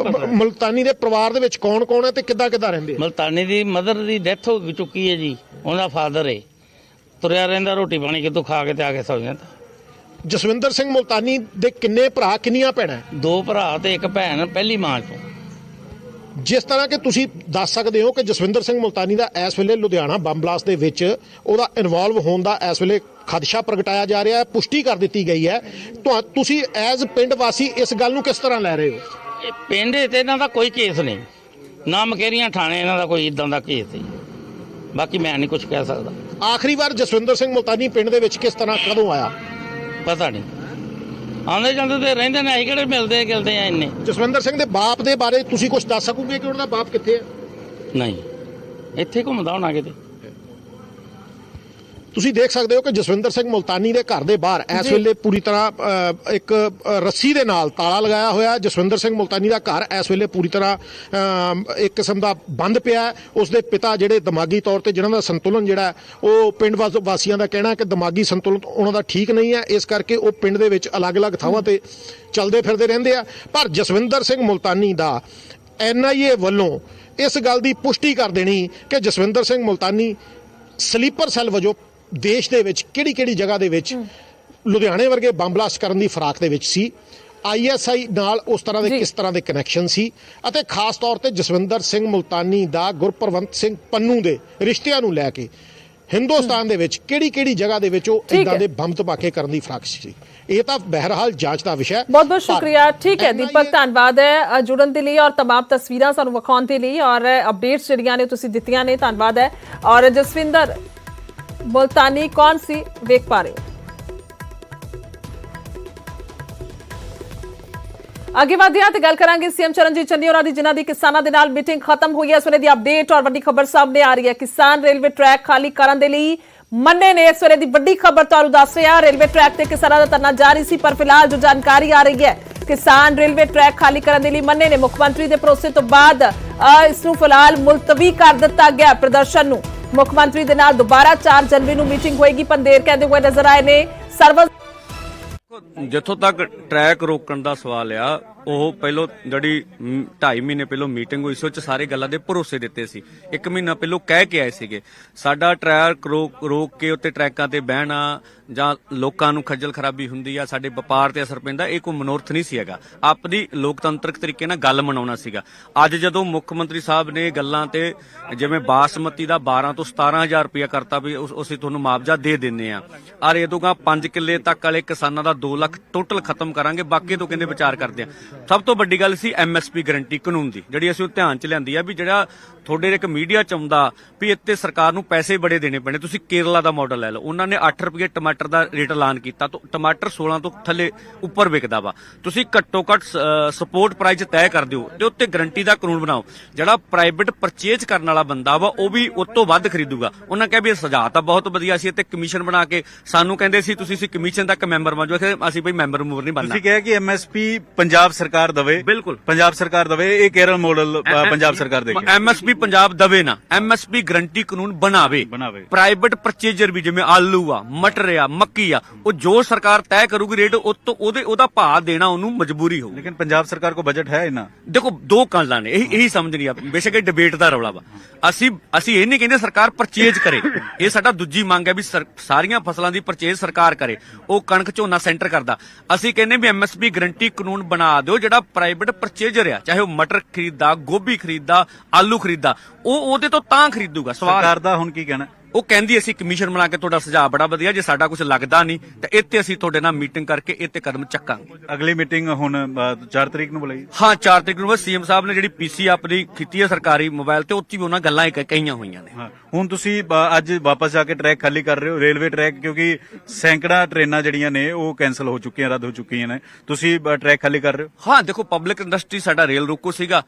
ਦੇ ਪਰਿਵਾਰ ਦੇ ਵਿੱਚ ਕੌਣ ਕੌਣ ਹੈ ਤੇ ਕਿੱਦਾਂ ਕਿੱਦਾਂ ਰਹਿੰਦੇ? ਮੁਲਤਾਨੀ ਦੀ ਮਦਰ ਦੀ ਡੈਥ ਹੋ ਚੁੱਕੀ ਹੈ ਜੀ, ਉਹਦਾ ਫਾਦਰ ਹੈ, ਤੁਰਿਆ ਰਹਿੰਦਾ, ਰੋਟੀ ਪਾਣੀ ਕਿਤੋਂ ਖਾ ਕੇ ਤੇ ਆ ਕੇ ਸੌ ਜਾਂਦਾ। ਜਸਵਿੰਦਰ ਸਿੰਘ ਮੁਲਤਾਨੀ ਦੇ ਕਿੰਨੇ ਭਰਾ ਕਿੰਨੀਆਂ ਭੈਣਾਂ? ਦੋ ਭਰਾ ਤੇ ਇੱਕ ਭੈਣ, ਪਹਿਲੀ ਮਾਂ ਚੋਂ। ਜਿਸ ਤਰ੍ਹਾਂ ਕਿ ਤੁਸੀਂ ਦੱਸ ਸਕਦੇ ਹੋ ਕਿ ਜਸਵਿੰਦਰ ਸਿੰਘ ਮੁਲਤਾਨੀ ਦਾ ਇਸ ਵੇਲੇ ਲੁਧਿਆਣਾ ਬੰਬ ਬਲਾਸਟ ਦੇ ਵਿੱਚ ਉਹਦਾ ਇਨਵੋਲਵ ਹੋਣ ਦਾ ਇਸ ਵੇਲੇ ਖਦਸ਼ਾ ਪ੍ਰਗਟਾਇਆ ਜਾ ਰਿਹਾ ਹੈ, ਪੁਸ਼ਟੀ ਕਰ ਦਿੱਤੀ ਗਈ ਹੈ। ਤੁਸੀਂ ਐਜ਼ ਪਿੰਡ ਵਾਸੀ ਇਸ ਗੱਲ ਨੂੰ ਕਿਸ ਤਰ੍ਹਾਂ ਲੈ ਰਹੇ ਹੋ? ਇਹ ਪਿੰਡ ਤੇ ਇਹਨਾਂ ਦਾ ਕੋਈ ਕੇਸ ਨਹੀਂ, ਨਾ ਮਕੇਰੀਆਂ ਥਾਣੇ ਇਹਨਾਂ ਦਾ ਕੋਈ ਇਦਾਂ ਦਾ ਕੇਸ ਨਹੀਂ, ਬਾਕੀ ਮੈਂ ਨਹੀਂ ਕੁਝ ਕਹਿ ਸਕਦਾ। ਆਖਰੀ ਵਾਰ ਜਸਵਿੰਦਰ ਸਿੰਘ ਮੁਲਤਾਨੀ ਪਿੰਡ ਦੇ ਵਿੱਚ ਕਿਸ ਤਰ੍ਹਾਂ ਕਦੋਂ ਆਇਆ ਪਤਾ ਨਹੀਂ, ਆਉਂਦੇ ਜਾਂਦੇ ਤੇ ਰਹਿੰਦੇ ਨੇ, ਅਸੀਂ ਕਿਹੜੇ ਮਿਲਦੇ ਗਿਲਦੇ ਆ ਇੰਨੇ। ਜਸਵਿੰਦਰ ਸਿੰਘ ਦੇ ਬਾਪ ਦੇ ਬਾਰੇ ਤੁਸੀਂ ਕੁਝ ਦੱਸ ਸਕੋਗੇ ਕਿ ਉਹਨਾਂ ਦਾ ਬਾਪ ਕਿੱਥੇ ਹੈ? ਨਹੀਂ, ਇੱਥੇ ਘੁੰਮਦਾ ਹੋਣਾ ਕਿਤੇ। ਤੁਸੀਂ ਦੇਖ ਸਕਦੇ ਹੋ ਕਿ ਜਸਵਿੰਦਰ ਸਿੰਘ ਮੁਲਤਾਨੀ ਦੇ ਘਰ ਦੇ ਬਾਹਰ ਇਸ ਵੇਲੇ ਪੂਰੀ ਤਰ੍ਹਾਂ ਇੱਕ ਰੱਸੀ ਦੇ ਨਾਲ ਤਾਲਾ ਲਗਾਇਆ ਹੋਇਆ। ਜਸਵਿੰਦਰ ਸਿੰਘ ਮੁਲਤਾਨੀ ਦਾ ਘਰ ਇਸ ਵੇਲੇ ਪੂਰੀ ਤਰ੍ਹਾਂ ਇੱਕ ਕਿਸਮ ਦਾ ਬੰਦ ਪਿਆ। ਉਸ ਦੇ ਪਿਤਾ ਜਿਹੜੇ ਦਿਮਾਗੀ ਤੌਰ ਤੇ ਜਿਹਨਾਂ ਦਾ ਸੰਤੁਲਨ ਜਿਹੜਾ ਉਹ ਪਿੰਡ ਵਾਸੀਆਂ ਦਾ ਕਹਿਣਾ ਕਿ ਦਿਮਾਗੀ ਸੰਤੁਲਨ ਉਹਨਾਂ ਦਾ ਠੀਕ ਨਹੀਂ ਹੈ, ਇਸ ਕਰਕੇ ਉਹ ਪਿੰਡ ਦੇ ਵਿੱਚ ਅਲੱਗ-ਅਲੱਗ ਥਾਵਾਂ ਤੇ ਚੱਲਦੇ ਫਿਰਦੇ ਰਹਿੰਦੇ ਆ। ਪਰ ਜਸਵਿੰਦਰ ਸਿੰਘ ਮੁਲਤਾਨੀ ਦਾ NIA ਵੱਲੋਂ ਇਸ ਗੱਲ ਦੀ ਪੁਸ਼ਟੀ ਕਰ ਦੇਣੀ ਕਿ ਜਸਵਿੰਦਰ ਸਿੰਘ ਮੁਲਤਾਨੀ ਸਲੀਪਰ ਸੈੱਲ ਵਜੋਂ ਦੇਸ਼ ਦੇ ਵਿੱਚ ਕਿਹੜੀ ਜਗ੍ਹਾ ਦੇ ਵਿੱਚ ਲੁਧਿਆਣੇ ਵਰਗੇ ਬੰਬ ਬਲਾਸਟ ਕਰਨ ਦੀ ਫਰਾਕ ਦੇ ਵਿੱਚ ਸੀ, ISI ਨਾਲ ਉਸ ਤਰ੍ਹਾਂ ਦੇ ਕਿਸ ਤਰ੍ਹਾਂ ਦੇ ਕਨੈਕਸ਼ਨ ਸੀ, ਅਤੇ ਖਾਸ ਤੌਰ ਤੇ ਜਸਵਿੰਦਰ ਸਿੰਘ ਮੁਲਤਾਨੀ ਦਾ ਗੁਰਪ੍ਰਵੰਤ ਸਿੰਘ ਪੰਨੂ ਦੇ ਰਿਸ਼ਤਿਆਂ ਨੂੰ ਲੈ ਕੇ ਹਿੰਦੁਸਤਾਨ ਦੇ ਵਿੱਚ ਕਿਹੜੀ ਜਗ੍ਹਾ ਦੇ ਵਿੱਚ ਉਹ ਇਦਾਂ ਦੇ ਬੰਬ ਧਮਾਕੇ ਕਰਨ ਦੀ ਫਰਾਕ ਸੀ। ਇਹ ਤਾਂ ਬਹਿਰਹਾਲ ਜਾਂਚ ਦਾ ਵਿਸ਼ਾ ਹੈ। ਬਹੁਤ ਸ਼ੁਕਰੀਆ। ਠੀਕ ਹੈ ਦੀਪਕ, ਧੰਨਵਾਦ ਹੈ ਜੁੜਨ ਦੇ ਲਈ ਔਰ तमाम ਤਸਵੀਰਾਂ ਸਾਨੂੰ ਵਿਖਾਉਣ ਦੇ ਲਈ ਔਰ ਅਪਡੇਟਸ ਜਿਹੜੀਆਂ ਨੇ ਤੁਸੀਂ ਦਿੱਤੀਆਂ ਨੇ, ਧੰਨਵਾਦ ਹੈ। ਔਰ ਜਸਵਿੰਦਰ ਮੁਲਤਾਨੀ ਕੌਣ ਸੀ ਵੇਖ ਪਾ ਰਹੇ ਹੋ। ਅੱਗੇ ਵਧਦੇ ਹਾਂ ਤੇ ਗੱਲ ਕਰਾਂਗੇ CM ਚਰਨਜੀਤ ਚੰਨੀ ਹੋਰਾਂ ਦੀ, ਜਿਨ੍ਹਾਂ ਦੀ ਕਿਸਾਨਾਂ ਦੇ ਨਾਲ ਮੀਟਿੰਗ ਖਤਮ ਹੋਈ ਹੈ। ਇਸ ਵੇਲੇ ਦੀ ਅਪਡੇਟ ਔਰ ਵੱਡੀ ਖਬਰ ਸਾਹਮਣੇ ਆ ਰਹੀ ਹੈ। ਕਿਸਾਨ ਰੇਲਵੇ ਟਰੈਕ ਖਾਲੀ ਕਰਨ ਦੇ ਲਈ ਮੰਨੇ ਨੇ, ਇਸ ਵੇਲੇ ਦੀ ਵੱਡੀ ਖਬਰ ਤੁਹਾਨੂੰ ਦੱਸ ਰਿਹਾ। ਰੇਲਵੇ ਟਰੈਕ ਤੇ ਕਿਸਾਨਾਂ ਦਾ ਧਰਨਾ ਜਾਰੀ ਸੀ, ਪਰ ਫਿਲਹਾਲ ਜੋ ਜਾਣਕਾਰੀ ਆ ਰਹੀ ਹੈ ਕਿਸਾਨ ਰੇਲਵੇ ਟਰੈਕ ਖਾਲੀ ਕਰਨ ਦੇ ਲਈ ਮੰਨੇ ਨੇ। ਮੁੱਖ ਮੰਤਰੀ ਦੇ ਭਰੋਸੇ ਤੋਂ ਬਾਅਦ ਇਸ ਨੂੰ ਫਿਲਹਾਲ ਮੁਲਤਵੀ ਕਰ ਦਿੱਤਾ ਗਿਆ ਪ੍ਰਦਰਸ਼ਨ ਨੂੰ। ਮੁੱਖ ਮੰਤਰੀ ਦੇ ਨਾਲ ਦੁਬਾਰਾ 4 ਜਨਵਰੀ ਨੂੰ ਮੀਟਿੰਗ ਹੋਏਗੀ, ਪੰਦੇਰ ਕਹਿੰਦੇ ਹੋਏ ਨਜ਼ਰ ਆਏ ਨੇ। ਸਰਵ ਜਿੱਥੋਂ ਤੱਕ ਟਰੈਕ ਰੋਕਣ ਦਾ ਸਵਾਲ ਆ, ਉਹ ਪਹਿਲੋਂ ਜਿਹੜੀ 2.5 ਮਹੀਨੇ ਪਹਿਲੋਂ ਮੀਟਿੰਗ ਹੋਈ ਸੀ ਉਹ ਚ ਸਾਰੇ ਗੱਲਾਂ ਦੇ ਭਰੋਸੇ ਦਿੱਤੇ ਸੀ। 1 ਮਹੀਨਾ ਪਹਿਲੋਂ ਕਹਿ ਕੇ ਆਏ ਸੀਗੇ ਸਾਡਾ ਟਰੈਕ ਰੋਕ ਕੇ ਉੱਤੇ ਟਰੈਕਾਂ ਤੇ ਬਹਿਣਾ ਜਾਂ ਲੋਕਾਂ ਨੂੰ ਖੱਜਲ ਖਰਾਬੀ ਹੁੰਦੀ ਆ, ਸਾਡੇ ਵਪਾਰ ਤੇ ਅਸਰ ਪੈਂਦਾ, ਇਹ ਕੋਈ ਮਨੋਰਥ ਨਹੀਂ ਸੀ ਹੈਗਾ। ਆਪਣੀ ਲੋਕਤੰਤਰਕ ਤਰੀਕੇ ਨਾਲ ਗੱਲ ਮਨਾਉਣਾ ਸੀਗਾ। ਅੱਜ ਜਦੋਂ ਮੁੱਖ ਮੰਤਰੀ ਸਾਹਿਬ ਨੇ ਗੱਲਾਂ ਤੇ ਜਿਵੇਂ ਬਾਸਮਤੀ ਦਾ 12 ਤੋਂ 17,000 ਰੁਪਇਆ ਕਰਤਾ ਵੀ ਅਸੀਂ ਤੁਹਾਨੂੰ ਮੁਆਵਜ਼ਾ ਦੇ ਦਿੰਨੇ ਆ, ਔਰ ਇਹ ਤੋਂ 5 ਕਿੱਲੇ ਤੱਕ ਵਾਲੇ ਕਿਸਾਨਾਂ ਦਾ 2 ਲੱਖ ਟੋਟਲ ਖਤਮ ਕਰਾਂਗੇ, ਬਾਕੀ ਤੋਂ ਕਹਿੰਦੇ ਵਿਚਾਰ ਕਰਦੇ ਆ। ਸਭ ਤੋਂ ਵੱਡੀ ਗੱਲ ਸੀ MSP ਗਰੰਟੀ ਕਾਨੂੰਨ ਦੀ, ਜਿਹੜੀ ਅਸੀਂ ਉਹ ਧਿਆਨ ਚ ਲਿਆਂਦੀ ਆ ਵੀ ਜਿਹੜਾ ਤੁਹਾਡੇ ਇੱਕ ਮੀਡੀਆ ਚ ਆਉਂਦਾ ਵੀ ਇੱਥੇ ਸਰਕਾਰ ਨੂੰ ਪੈਸੇ ਬੜੇ ਦੇਣੇ ਪੈਣੇ। ਤੁਸੀਂ ਕੇਰਲਾ ਦਾ ਮਾਡਲ ਲੈ ਲਓ, ਉਹਨਾਂ ਨੇ 8 ਰੁਪਏ ਟਮਾਟਰ ਦਾ ਰੇਟ ਐਲਾਨ ਕੀਤਾ, ਤਾਂ ਟਮਾਟਰ 16 ਤੋਂ ਥੱਲੇ ਉੱਪਰ ਵਿਕਦਾ ਵਾ। ਤੁਸੀਂ ਘੱਟੋ ਘੱਟ ਸਪੋਰਟ ਪ੍ਰਾਈਸ ਤੈਅ ਕਰ ਦਿਓ ਤੇ ਉੱਤੇ ਗਰੰਟੀ ਦਾ ਕਾਨੂੰਨ ਬਣਾਓ। ਜਿਹੜਾ ਪ੍ਰਾਈਵੇਟ ਪਰਚੇਜ ਕਰਨ ਵਾਲਾ ਬੰਦਾ ਵਾ ਉਹ ਵੀ ਉਸ ਤੋਂ ਵੱਧ ਖਰੀਦੂਗਾ। ਉਹਨਾਂ ਕਿਹਾ ਵੀ ਇਹ ਸੁਝਾਅ ਤਾਂ ਬਹੁਤ ਵਧੀਆ ਸੀ, ਤੇ ਕਮਿਸ਼ਨ ਬਣਾ ਕੇ ਸਾਨੂੰ ਕਹਿੰਦੇ ਸੀ ਤੁਸੀਂ ਕਮਿਸ਼ਨ ਤੱਕ ਮੈਂਬਰ ਬਣ ਜਾਓ। ਅਸੀਂ ਬਈ ਮੈਂਬਰ ਮੂਰ ਨਹੀਂ ਬਣਨਾ। ਤੁਸੀਂ ਕਿਹਾ ਕਿ MSP ਪੰਜਾਬ ਸਰਕਾਰ ਦਵੇ, ਬਿਲਕੁਲ ਪੰਜਾਬ ਸਰਕਾਰ ਦਵੇ, ਇਹ ਕੇਰਲ ਮਾਡਲ ਪੰਜਾਬ ਸਰਕਾਰ ਦੇਗੀ। MSP ਪੰਜਾਬ ਦਵੇ ਨਾ, MSP ਗਰੰਟੀ ਕਾਨੂੰਨ ਬਣਾਵੇ। ਪ੍ਰਾਈਵੇਟ ਪਰਚੇਜਰ ਵੀ ਜਿਵੇਂ ਆਲੂ ਆ, ਮਟਰ ਆ, ਮੱਕੀ ਆ, ਉਹ ਜੋ ਸਰਕਾਰ ਤੈਅ ਕਰੂਗੀ ਰੇਟ ਉਹਦਾ ਭਾਅ ਦੇਣਾ ਉਹਨੂੰ ਮਜਬੂਰੀ ਹੋਊ। ਲੇਕਿਨ ਪੰਜਾਬ ਸਰਕਾਰ ਕੋ ਬਜਟ ਹੈ ਇੰਨਾ। ਦੇਖੋ 2 ਗੱਲਾਂ ਨੇ, ਇਹੀ ਸਮਝ ਨਹੀਂ ਆ। ਬੇਸ਼ੱਕ ਇਹ ਡਿਬੇਟ ਦਾ ਰੌਲਾ ਵਾ। ਅਸੀਂ ਇਹ ਨਹੀਂ ਕਹਿੰਦੇ ਸਰਕਾਰ ਪਰਚੇਜ ਕਰੇ, ਇਹ ਸਾਡਾ ਦੂਜੀ ਮੰਗ ਹੈ ਵੀ ਸਾਰੀਆਂ ਫਸਲਾਂ ਦੀ ਪਰਚੇਜ ਸਰਕਾਰ ਕਰੇ। ਉਹ ਕਣਕ ਝੋਨਾ ਸੈਂਟਰ ਕਰਦਾ। ਅਸੀਂ ਕਹਿੰਦੇ ਵੀ MSP ਗਰੰਟੀ ਕਾਨੂੰਨ ਬਣਾ ਦਿਓ, ਜਿਹੜਾ ਪ੍ਰਾਈਵੇਟ ਪਰਚੇਜਰ ਆ, ਚਾਹੇ ਉਹ ਮਟਰ ਖਰੀਦਦਾ, ਗੋਭੀ ਖਰੀਦਦਾ, ਆਲੂ ਖਰੀਦਦਾ, ਉਹ ਉਹਦੇ ਤੋਂ ਤਾਂ ਖਰੀਦੂਗਾ। ਸਰਕਾਰ ਦਾ ਹੁਣ ਕੀ ਕਹਿਣਾ? ਉਹ ਕਹਿੰਦੀ ਅਸੀਂ ਕਮਿਸ਼ਨ ਬਣਾ ਕੇ ਤੁਹਾਡਾ ਸੁਝਾਅ ਬੜਾ ਵਧੀਆ, ਜੇ ਸਾਡਾ ਕੁਝ ਲੱਗਦਾ ਨਹੀਂ ਤਾਂ ਇੱਥੇ ਅਸੀਂ ਤੁਹਾਡੇ ਨਾਲ ਮੀਟਿੰਗ ਕਰਕੇ ਇੱਥੇ ਕਦਮ ਚੱਕਾਂਗੇ। ਅਗਲੀ ਮੀਟਿੰਗ ਹੁਣ 4 ਤਰੀਕ ਨੂੰ ਬੁਲਾਈ। ਹਾਂ 4 ਤਰੀਕ ਨੂੰ ਸੀਐਮ ਸਾਹਿਬ ਨੇ ਜਿਹੜੀ PC ਆਪਣੀ ਕੀਤੀ ਹੈ ਸਰਕਾਰੀ ਮੋਬਾਈਲ ਤੇ, ਉੱਥੇ ਵੀ ਉਹਨਾਂ ਗੱਲਾਂ ਕਹੀਆਂ ਹੋਈਆਂ ਨੇ। ਹੁਣ ਤੁਸੀਂ ਅੱਜ ਵਾਪਸ ਆ ਕੇ ਟਰੈਕ ਖਾਲੀ ਕਰ ਰਹੇ ਹੋ, ਰੇਲਵੇ ਟਰੈਕ, ਕਿਉਂਕਿ ਸੈਂਕੜਾ ਟ੍ਰੇਨਾਂ ਜਿਹੜੀਆਂ ਨੇ ਉਹ ਕੈਂਸਲ ਹੋ ਚੁੱਕੀਆਂ, ਰੱਦ ਹੋ ਚੁੱਕੀਆਂ ਨੇ। ਤੁਸੀਂ ਟਰੈਕ ਖਾਲੀ ਕਰ ਰਹੇ ਹੋ। ਹਾਂ ਦੇਖੋ ਪਬਲਿਕ ਇੰਡਸਟਰੀ ਸਾਡਾ ਰੇਲ ਰੋਕੋ ਸੀਗਾ,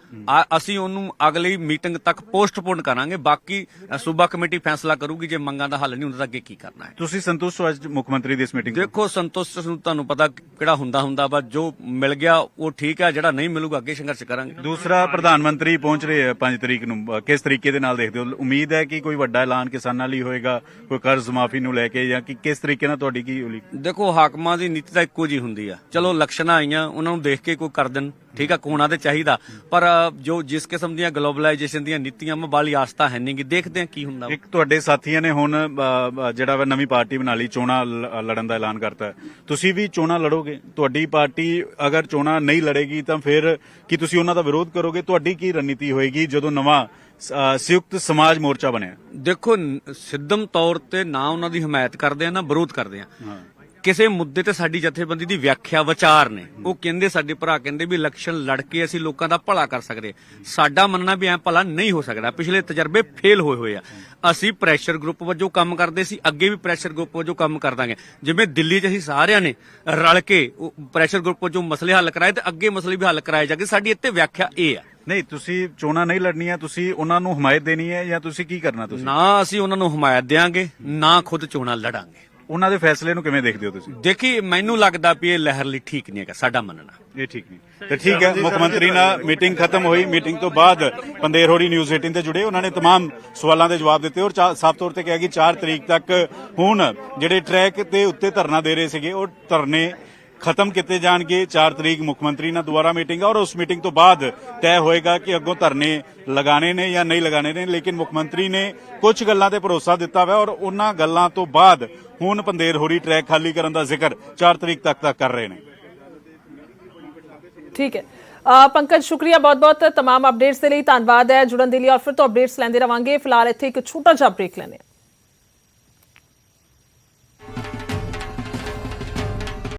ਅਸੀਂ ਉਹਨੂੰ ਅਗਲੀ ਮੀਟਿੰਗ ਤੱਕ ਪੋਸਟਪੋਨ ਕਰਾਂਗੇ। ਬਾਕੀ ਸੂਬਾ ਕਮੇਟੀ ਫੈਸਲਾ ਕਰੂਗੀ, ਜੇ ਮੰਗਾਂ ਦਾ ਹੱਲ ਨਹੀਂ ਹੁੰਦਾ ਤਾਂ ਅੱਗੇ ਕੀ ਕਰਨਾ ਹੈ। ਤੁਸੀਂ ਸੰਤੁਸ਼ਟ ਹੋ ਅੱਜ ਮੁੱਖ ਮੰਤਰੀ ਦੀ ਇਸ ਮੀਟਿੰਗ? ਦੇਖੋ ਸੰਤੁਸ਼ਟ ਨੂੰ ਤੁਹਾਨੂੰ ਪਤਾ ਕਿਹੜਾ ਹੁੰਦਾ ਵਾ, ਜੋ ਮਿਲ ਗਿਆ ਉਹ ਠੀਕ ਹੈ, ਜਿਹੜਾ ਨਹੀਂ ਮਿਲੂਗਾ ਅੱਗੇ ਸੰਘਰਸ਼ ਕਰਾਂਗੇ। ਦੂਸਰਾ, ਪ੍ਰਧਾਨ ਮੰਤਰੀ ਪਹੁੰਚ ਰਹੇ ਹੈ 5 ਤਰੀਕ ਨੂੰ, ਕਿਸ ਤਰੀਕੇ ਦੇ ਨਾਲ ਦੇਖਦੇ ਹੋ? ਉਮੀਦ ਹੈ ਕਿ ਕੋਈ ਵੱਡਾ ਐਲਾਨ ਕਿਸਾਨਾਂ ਲਈ ਹੋਏਗਾ, ਕੋਈ ਕਰਜ਼ ਮਾਫੀ ਨੂੰ ਲੈ ਕੇ, ਜਾਂ ਕਿ ਕਿਸ ਤਰੀਕੇ ਨਾਲ ਤੁਹਾਡੀ ਕੀ ਉਲੀ? ਦੇਖੋ ਹਾਕਮਾਂ ਦੀ ਨੀਤੀ ਤਾਂ ਇੱਕੋ ਜੀ ਹੁੰਦੀ ਆ। ਚਲੋ ਇਲੈਕਸ਼ਨਾਂ ਆਈਆਂ, ਉਹਨਾਂ ਨੂੰ ਦੇਖ ਕੇ ਕੋਈ ਕਰ ਦੇਣ, ਠੀਕ ਆ, ਕੋਣਾ ਤੇ ਚਾਹੀਦਾ, ਪਰ ਜੋ ਜਿਸ ਕਿਸਮ ਦੀਆਂ ਗਲੋਬਲਾਈਜੇਸ਼ਨ ਦੀਆਂ ਨੀਤੀਆਂ ਵਾਲੀ ਆਸਤਾ ਹੈ ਨਹੀਂ। ਦੇਖਦੇ ਆ ਕੀ ਹੁੰਦਾ। ਇੱਕ ਤੁਹਾਡੇ ਸਾਥੀਆਂ ਨੇ ਹੁਣ ਜਿਹੜਾ ਵਾ ਨਵੀਂ ਪਾਰਟੀ ਬਣਾ ਲਈ, ਚੋਣਾਂ ਲੜਨ ਦਾ ਐਲਾਨ ਕਰਤਾ। ਤੁਸੀਂ ਵੀ ਚੋਣਾਂ ਲੜੋਗੇ? ਤੁਹਾਡੀ ਪਾਰਟੀ ਅਗਰ ਚੋਣਾਂ ਨਹੀਂ ਲੜੇਗੀ ਤਾਂ ਫਿਰ ਕੀ ਤੁਸੀਂ ਉਹਨਾਂ ਦਾ ਵਿਰੋਧ ਕਰੋਗੇ? ਤੁਹਾਡੀ ਕੀ ਰਣਨੀਤੀ ਹੋਏਗੀ ਜਦੋਂ ਨਵਾਂ ਸੰਯੁਕਤ ਸਮਾਜ ਮੋਰਚਾ ਬਣਿਆ? ਦੇਖੋ ਸਿੱਧਮ ਤੌਰ ਤੇ ਨਾ ਉਹਨਾਂ ਦੀ ਹਮਾਇਤ ਕਰਦੇ ਆ ਨਾ ਵਿਰੋਧ ਕਰਦੇ ਆ। ਕਿਸੇ ਮੁੱਦੇ ਤੇ ਸਾਡੀ ਜਥੇਬੰਦੀ ਦੀ ਵਿਆਖਿਆ ਵਿਚਾਰ ਨੇ। ਉਹ ਕਹਿੰਦੇ, ਸਾਡੇ ਭਰਾ ਕਹਿੰਦੇ ਵੀ ਇਲੈਕਸ਼ਨ ਲੜ ਕੇ ਅਸੀਂ ਲੋਕਾਂ ਦਾ ਭਲਾ ਕਰ ਸਕਦੇ। ਸਾਡਾ ਮੰਨਣਾ ਵੀ ਐ ਭਲਾ ਨਹੀਂ ਹੋ ਸਕਦਾ, ਪਿਛਲੇ ਤਜਰਬੇ ਫੇਲ ਹੋਏ ਆ। ਅਸੀਂ ਪ੍ਰੈਸ਼ਰ ਗਰੁੱਪ ਵਜੋਂ ਕੰਮ ਕਰਦੇ ਸੀ, ਅੱਗੇ ਵੀ ਪ੍ਰੈਸ਼ਰ ਗਰੁੱਪ ਵਜੋਂ ਕੰਮ ਕਰ ਦਾਂਗੇ। ਜਿਵੇਂ ਦਿੱਲੀ 'ਚ ਅਸੀਂ ਸਾਰਿਆਂ ਨੇ ਰਲ ਕੇ ਪ੍ਰੈਸ਼ਰ ਗਰੁੱਪ ਵਜੋਂ ਮਸਲੇ ਹੱਲ ਕਰਾਏ, ਤੇ ਅੱਗੇ ਮਸਲੇ ਵੀ ਹੱਲ ਕਰਾਏ ਜਾਗੇ। ਸਾਡੀ ਇੱਥੇ ਵਿਆਖਿਆ ਇਹ ਆ। ਨਹੀਂ, ਤੁਸੀਂ ਚੋਣਾਂ ਨਹੀਂ ਲੜਨੀਆਂ, ਤੁਸੀਂ ਉਹਨਾਂ ਨੂੰ ਹਮਾਇਤ ਦੇਣੀ ਹੈ, ਜਾਂ ਤੁਸੀਂ ਕੀ ਕਰਨਾ? ਤੁਸੀਂ ਨਾ ਅਸੀਂ ਉਹਨਾਂ ਨੂੰ ਹਮਾਇਤ ਦੇਾਂਗੇ, ਨਾ ਖੁਦ ਚੋਣਾਂ ਲੜਾਂਗੇ। ਉਹਨਾਂ ਦੇ ਫੈਸਲੇ ਨੂੰ ਕਿਵੇਂ ਦੇਖਦੇ ਹੋ ਤੁਸੀਂ? ਦੇਖੀ, ਮੈਨੂੰ ਲੱਗਦਾ ਵੀ ਇਹ ਲਹਿਰ ਲਈ ਠੀਕ ਨਹੀਂ ਹੈਗਾ, ਸਾਡਾ ਮੰਨਣਾ ਇਹ ਠੀਕ ਨਹੀਂ। ਤੇ ਠੀਕ ਹੈ, ਮੁੱਖ ਮੰਤਰੀ ਨਾਲ ਮੀਟਿੰਗ ਖਤਮ ਹੋਈ। ਮੀਟਿੰਗ ਤੋਂ ਬਾਅਦ ਪੰਦੇਰ ਹੋਰੀ ਨਿਊਜ਼ 18 ਤੇ ਜੁੜੇ, ਉਹਨਾਂ ਨੇ तमाम ਸਵਾਲਾਂ ਦੇ ਜਵਾਬ ਦਿੱਤੇ, ਔਰ ਸਾਫ਼ ਤੌਰ ਤੇ ਕਿਹਾ ਕਿ 4 ਤਰੀਕ ਤੱਕ ਹੁਣ ਜਿਹੜੇ ਟਰੈਕ ਤੇ ਉੱਤੇ ਧਰਨਾ ਦੇ ਰਹੇ ਸੀਗੇ ਉਹ ਧਰਨੇ ਖਤਮ ਕੀਤੇ ਜਾਣਗੇ। 4 ਤਰੀਕ ਮੁੱਖ ਮੰਤਰੀ ਨਾਲ ਦੁਬਾਰਾ ਮੀਟਿੰਗ ਹੈ, ਔਰ ਉਸ ਮੀਟਿੰਗ ਤੋਂ ਬਾਅਦ ਤੈਅ ਹੋਏਗਾ ਕਿ ਅੱਗੋਂ ਧਰਨੇ ਲਗਾਣੇ ਨੇ ਜਾਂ ਨਹੀਂ ਲਗਾਣੇ ਨੇ। ਲੇਕਿਨ ਮੁੱਖ ਮੰਤਰੀ ਨੇ ਕੁਝ ਗੱਲਾਂ ਤੇ ਭਰੋਸਾ ਦਿੱਤਾ ਹੋਇਆ, ਔਰ ਉਹਨਾਂ ਗੱਲਾਂ ਤੋਂ ਬਾਅਦ ਹੁਣ ਪੰਦੇਰ ਹੋਰੀ ਟਰੈਕ ਖਾਲੀ ਕਰਨ ਦਾ ਜ਼ਿਕਰ 4 ਤਰੀਕ ਤੱਕ ਕਰ ਰਹੇ ਨੇ। ਠੀਕ ਹੈ ਪੰਕਜ, ਸ਼ੁਕਰੀਆ ਬਹੁਤ-ਬਹੁਤ तमाम ਅਪਡੇਟਸ ਦੇ ਲਈ। ਧੰਨਵਾਦ ਹੈ ਜੁੜਨ ਦੇ ਲਈ, ਔਰ ਫਿਰ ਤੋਂ ਅਪਡੇਟਸ ਲੈਂਦੇ ਰਵਾਂਗੇ। ਫਿਲਹਾਲ ਇੱਥੇ ਇੱਕ ਛੋਟਾ ਜਿਹਾ ਬ੍ਰੇਕ ਲੈਣੇ।